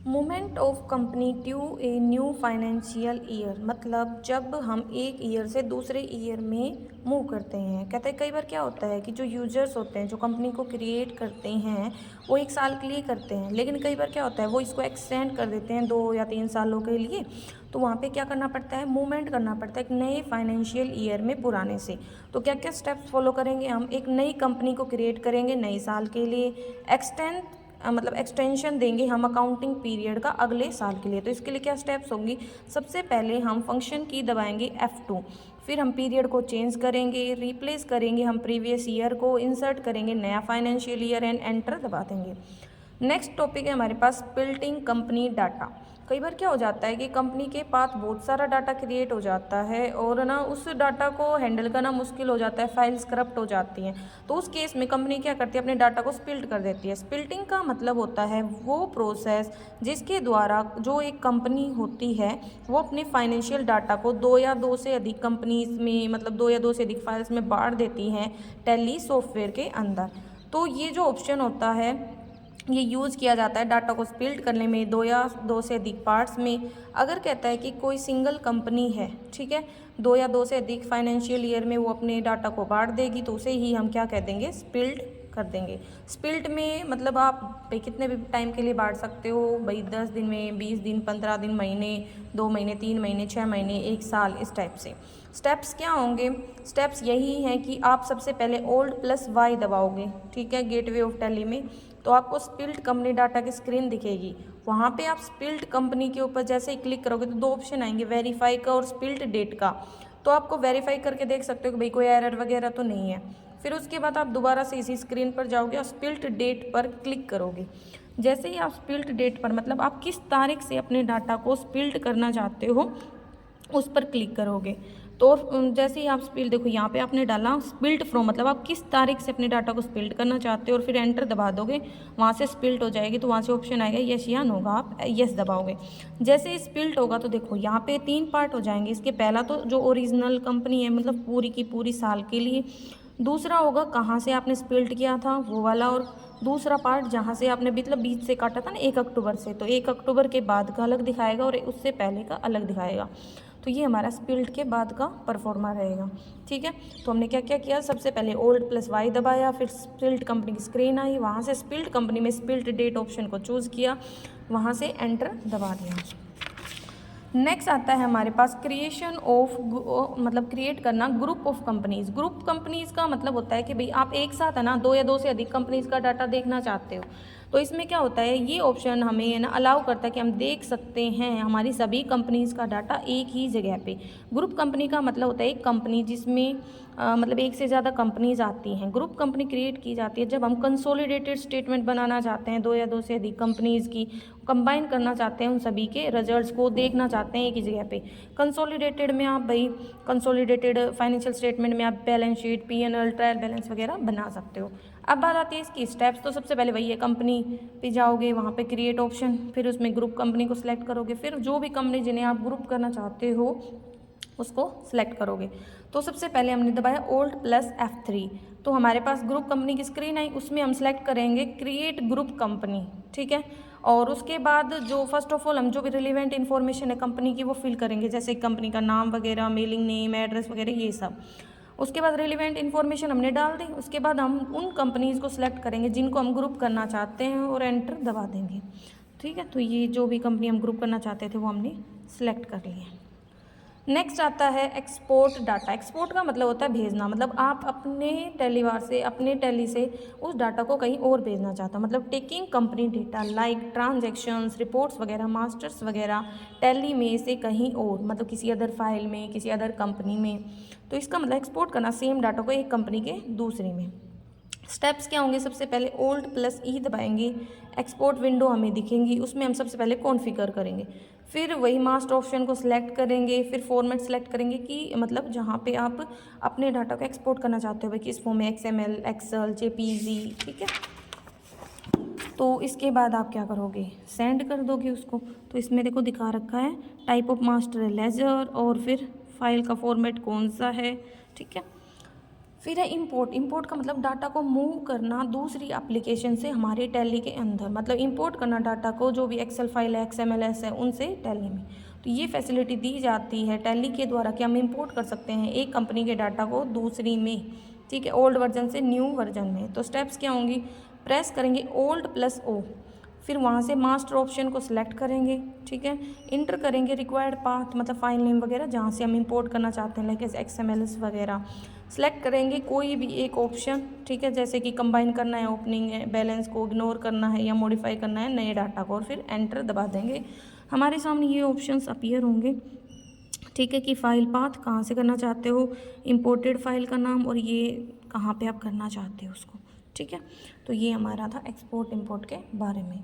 Movement of company to a new financial year, मतलब जब हम एक ईयर से दूसरे ईयर में मूव करते हैं। कहते हैं कई बार क्या होता है कि जो यूजर्स होते हैं, जो कंपनी को क्रिएट करते हैं, वो एक साल के लिए करते हैं, लेकिन कई बार क्या होता है वो इसको एक्सटेंड कर देते हैं 2 या 3 सालों के लिए। तो वहाँ पे क्या करना पड़ता है, मूवमेंट करना पड़ता है एक नए फाइनेंशियल ईयर में पुराने से। तो क्या क्या स्टेप्स फॉलो करेंगे हम, एक नई कंपनी को क्रिएट करेंगे नए साल के लिए, मतलब एक्सटेंशन देंगे हम अकाउंटिंग पीरियड का अगले साल के लिए। तो इसके लिए क्या स्टेप्स होंगी, सबसे पहले हम फंक्शन की दबाएंगे F2, फिर हम पीरियड को चेंज करेंगे, रिप्लेस करेंगे हम प्रीवियस ईयर को, इंसर्ट करेंगे नया फाइनेंशियल ईयर एंड एंटर दबा देंगे। नेक्स्ट टॉपिक है हमारे पास स्प्लिटिंग कंपनी डाटा। कई बार क्या हो जाता है कि कंपनी के पास बहुत सारा डाटा क्रिएट हो जाता है और ना उस डाटा को हैंडल करना मुश्किल हो जाता है, फाइल्स करप्ट हो जाती हैं। तो उस केस में कंपनी क्या करती है, अपने डाटा को स्प्लिट कर देती है। स्प्लिटिंग का मतलब होता है वो प्रोसेस जिसके द्वारा जो एक कंपनी होती है वो अपने फाइनेंशियल डाटा को 2 या 2 से अधिक कंपनीज में, मतलब 2 या 2 से अधिक फाइल्स में बांट देती हैं टैली सॉफ्टवेयर के अंदर। तो ये जो ऑप्शन होता है ये यूज़ किया जाता है डाटा को स्प्लिट करने में 2 या 2 से अधिक पार्ट्स में। अगर कहता है कि कोई सिंगल कंपनी है, ठीक है, 2 या 2 से अधिक फाइनेंशियल ईयर में वो अपने डाटा को बांट देगी, तो उसे ही हम क्या कह देंगे, स्प्लिट कर देंगे। स्प्लिट में मतलब आप भाई कितने भी टाइम के लिए बांट सकते हो, भाई 10 दिन में, 20 दिन, 15 दिन, महीने, 2 महीने, 3 महीने, 6 महीने, 1 साल, इस टाइप से। स्टेप्स क्या होंगे, स्टेप्स यही हैं कि आप सबसे पहले Alt+Y दबाओगे, ठीक है, गेटवे ऑफ टैली में। तो आपको स्प्लिट कंपनी डाटा की स्क्रीन दिखेगी, वहाँ पे आप स्प्लिट कंपनी के ऊपर जैसे ही क्लिक करोगे तो 2 ऑप्शन आएंगे, वेरीफाई का और स्प्लिट डेट का। तो आपको वेरीफाई करके देख सकते हो कि भाई कोई एरर वगैरह तो नहीं है। फिर उसके बाद आप दोबारा से इसी स्क्रीन पर जाओगे और स्प्लिट डेट पर क्लिक करोगे। जैसे ही आप स्प्लिट डेट पर, मतलब आप किस तारीख से अपने डाटा को स्प्लिट करना चाहते हो, उस पर क्लिक करोगे। तो जैसे ही आप स्प्लिट, देखो यहाँ पे आपने डाला स्प्लिट फ्रॉम, मतलब आप किस तारीख से अपने डाटा को स्प्लिट करना चाहते हो, और फिर एंटर दबा दोगे, वहाँ से स्प्लिट हो जाएगी। तो वहाँ से ऑप्शन आएगा यस या नो का, आप यस दबाओगे। जैसे ही स्प्लिट होगा तो देखो यहाँ पे 3 पार्ट हो जाएंगे इसके। पहला तो जो ओरिजिनल कंपनी है, मतलब पूरी की पूरी साल के लिए। दूसरा होगा कहाँ से आपने स्प्लिट किया था वो वाला, और दूसरा पार्ट जहाँ से आपने मतलब बीच से काटा था ना 1 अक्टूबर से, तो 1 अक्टूबर के बाद का अलग दिखाएगा और उससे पहले का अलग दिखाएगा। तो ये हमारा स्प्लिट के बाद का परफॉर्मा रहेगा, ठीक है। तो हमने क्या क्या किया, सबसे पहले Alt+Y दबाया, फिर स्प्लिट कंपनी की स्क्रीन आई, वहाँ से स्प्लिट कंपनी में स्प्लिट डेट ऑप्शन को चूज़ किया, वहाँ से एंटर दबा दिया। नेक्स्ट आता है हमारे पास क्रिएशन ऑफ, मतलब क्रिएट करना group of companies. Group companies का मतलब होता है कि भाई आप एक साथ है ना 2 या 2 से अधिक कंपनीज का डाटा देखना चाहते हो। तो इसमें क्या होता है, ये ऑप्शन हमें है ना अलाउ करता है कि हम देख सकते हैं हमारी सभी कंपनीज का डाटा एक ही जगह पे। ग्रुप कंपनी का मतलब होता है एक कंपनी जिसमें मतलब एक से ज़्यादा कंपनीज आती हैं। ग्रुप कंपनी क्रिएट की जाती है जब हम कंसोलिडेटेड स्टेटमेंट बनाना चाहते हैं 2 या 2 से अधिक कंपनीज की, कंबाइन करना चाहते हैं, उन सभी के रिजल्ट्स को देखना चाहते हैं एक ही जगह पे। कंसोलिडेटेड में आप भाई कंसोलिडेटेड फाइनेंशियल स्टेटमेंट में आप balance sheet, P&L, trial balance वगैरह बना सकते हो। अब बात आती है इसकी स्टेप्स। तो सबसे पहले वही है, कंपनी पे जाओगे, वहाँ पे क्रिएट ऑप्शन, फिर उसमें ग्रुप कंपनी को सिलेक्ट करोगे, फिर जो भी कंपनी जिन्हें आप ग्रुप करना चाहते हो उसको सिलेक्ट करोगे। तो सबसे पहले हमने दबाया Alt+F3, तो हमारे पास ग्रुप कंपनी की स्क्रीन आई, उसमें हम सेलेक्ट करेंगे क्रिएट ग्रुप कंपनी, ठीक है। और उसके बाद जो फर्स्ट ऑफ ऑल हम जो भी रिलेवेंट इन्फॉर्मेशन है कंपनी की वो फिल करेंगे, जैसे कंपनी का नाम वगैरह, मेलिंग नेम, एड्रेस वगैरह, ये सब। उसके बाद रिलेवेंट इन्फॉर्मेशन हमने डाल दी। उसके बाद हम उन कंपनीज़ को सिलेक्ट करेंगे जिनको हम ग्रुप करना चाहते हैं और एंटर दबा देंगे, ठीक है। तो ये जो भी कंपनी हम ग्रुप करना चाहते थे वो हमने सिलेक्ट कर लिया। नेक्स्ट आता है एक्सपोर्ट डाटा। एक्सपोर्ट का मतलब होता है भेजना, मतलब आप अपने टेलीवार से, अपने टेली से उस डाटा को कहीं और भेजना चाहते हो, मतलब taking company data like transactions, reports वगैरह, मास्टर्स वगैरह टेली में से कहीं और, मतलब किसी अदर फाइल में, किसी अदर कंपनी में। तो इसका मतलब एक्सपोर्ट करना सेम डाटा को एक कंपनी के दूसरे में। स्टेप्स क्या होंगे, सबसे पहले Alt+E दबाएंगे, एक्सपोर्ट विंडो हमें दिखेंगी, उसमें हम सबसे पहले कॉन्फ़िगर करेंगे, फिर वही मास्टर ऑप्शन को सिलेक्ट करेंगे, फिर फॉर्मेट सेलेक्ट करेंगे कि मतलब जहाँ पे आप अपने डाटा को एक्सपोर्ट करना चाहते हो भाई किस फॉर्म में, XML, एक्सेल, JPG, ठीक है। तो इसके बाद आप क्या करोगे, सेंड कर दोगे उसको। तो इसमें देखो दिखा रखा है टाइप ऑफ मास्टर है लेजर, और फिर फाइल का फॉर्मेट कौन सा है, ठीक है। फिर है इंपोर्ट। इंपोर्ट का मतलब डाटा को मूव करना दूसरी एप्लीकेशन से हमारे टैली के अंदर, मतलब इंपोर्ट करना डाटा को, जो भी एक्सेल फाइल है, XMLS है, उनसे टैली में। तो ये फैसिलिटी दी जाती है टैली के द्वारा कि हम इंपोर्ट कर सकते हैं एक कंपनी के डाटा को दूसरी में, ठीक है, ओल्ड वर्जन से न्यू वर्जन में। तो स्टेप्स क्या होंगी, प्रेस करेंगे OLD+O, फिर वहाँ से मास्टर ऑप्शन को सिलेक्ट करेंगे, ठीक है, इंटर करेंगे रिक्वायर्ड पाथ, मतलब फाइल नेम वगैरह जहाँ से हम इंपोर्ट करना चाहते हैं, लाइक XMLS वगैरह। सेलेक्ट करेंगे कोई भी एक ऑप्शन, ठीक है, जैसे कि कंबाइन करना है ओपनिंग है बैलेंस को, इग्नोर करना है या मॉडिफाई करना है नए डाटा को, और फिर एंटर दबा देंगे। हमारे सामने ये ऑप्शंस अपीयर होंगे, ठीक है, कि फ़ाइल पाथ कहाँ से करना चाहते हो, इंपोर्टेड फाइल का नाम, और ये कहाँ पे आप करना चाहते हो उसको, ठीक है। तो ये हमारा था एक्सपोर्ट इंपोर्ट के बारे में।